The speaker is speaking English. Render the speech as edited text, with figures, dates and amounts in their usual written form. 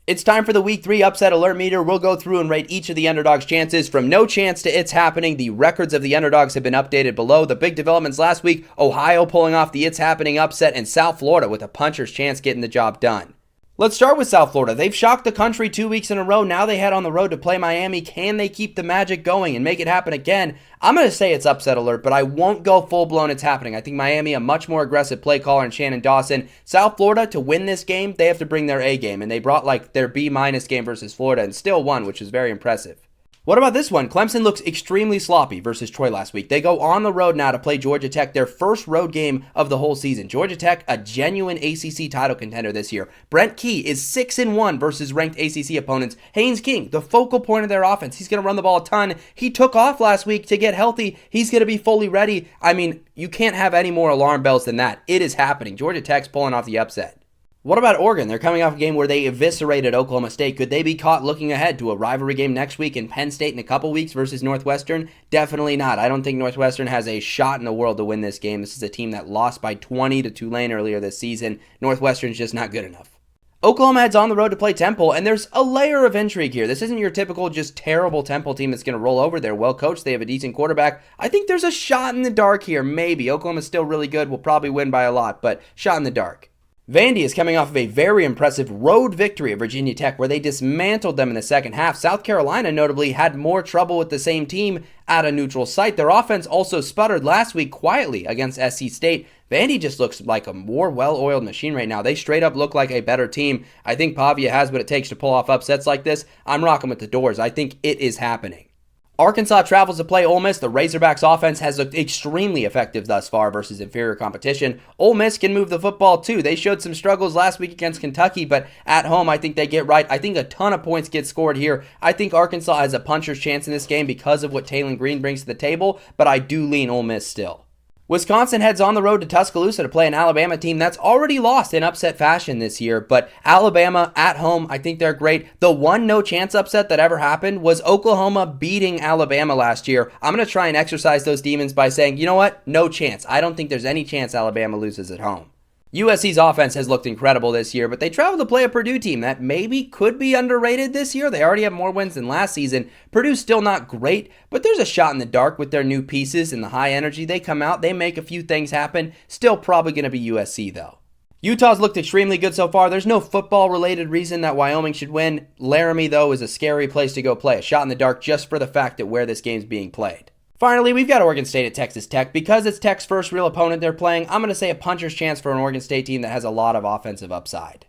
It's time for the Week 3 Upset Alert Meter. We'll go through and rate each of the underdogs' chances from no chance to it's happening. The records of the underdogs have been updated below. The big developments last week, Ohio pulling off the it's happening upset, and South Florida with a puncher's chance getting the job done. Let's start with South Florida. They've shocked the country 2 weeks in a row. Now they head on the road to play Miami. Can they keep the magic going and make it happen again? I'm going to say it's upset alert, but I won't go full-blown it's happening. I think Miami, a much more aggressive play caller, and Shannon Dawson. South Florida, to win this game, they have to bring their A game, and they brought like their B- game versus Florida and still won, which is very impressive. What about this one? Clemson looks extremely sloppy versus Troy last week. They go on the road now to play Georgia Tech, their first road game of the whole season. Georgia Tech, a genuine ACC title contender this year. Brent Key is 6-1 versus ranked ACC opponents. Haynes King, the focal point of their offense. He's going to run the ball a ton. He took off last week to get healthy. He's going to be fully ready. I mean, you can't have any more alarm bells than that. It is happening. Georgia Tech's pulling off the upset. What about Oregon? They're coming off a game where they eviscerated Oklahoma State. Could they be caught looking ahead to a rivalry game next week in Penn State in a couple weeks versus Northwestern? Definitely not. I don't think Northwestern has a shot in the world to win this game. This is a team that lost by 20 to Tulane earlier this season. Northwestern's just not good enough. Oklahoma heads on the road to play Temple, and there's a layer of intrigue here. This isn't your typical just terrible Temple team that's going to roll over. They're well coached. They have a decent quarterback. I think there's a shot in the dark here, maybe. Oklahoma's still really good. Will probably win by a lot, but shot in the dark. Vandy is coming off of a very impressive road victory at Virginia Tech where they dismantled them in the second half. South Carolina notably had more trouble with the same team at a neutral site. Their offense also sputtered last week quietly against SC State. Vandy just looks like a more well-oiled machine right now. They straight up look like a better team. I think Pavia has what it takes to pull off upsets like this. I'm rocking with the doors. I think it is happening. Arkansas travels to play Ole Miss. The Razorbacks offense has looked extremely effective thus far versus inferior competition. Ole Miss can move the football too. They showed some struggles last week against Kentucky, but at home I think they get right. I think a ton of points get scored here. I think Arkansas has a puncher's chance in this game because of what Taylon Green brings to the table, but I do lean Ole Miss still. Wisconsin heads on the road to Tuscaloosa to play an Alabama team that's already lost in upset fashion this year, but Alabama at home, I think they're great. The one no-chance upset that ever happened was Oklahoma beating Alabama last year. I'm going to try and exercise those demons by saying, you know what? No chance. I don't think there's any chance Alabama loses at home. USC's offense has looked incredible this year, but they travel to play a Purdue team that maybe could be underrated this year. They already have more wins than last season. Purdue's still not great, but there's a shot in the dark with their new pieces and the high energy. They come out, they make a few things happen. Still probably going to be USC, though. Utah's looked extremely good so far. There's no football-related reason that Wyoming should win. Laramie, though, is a scary place to go play. A shot in the dark just for the fact that where this game's being played. Finally, we've got Oregon State at Texas Tech. Because it's Tech's first real opponent they're playing, I'm going to say a puncher's chance for an Oregon State team that has a lot of offensive upside.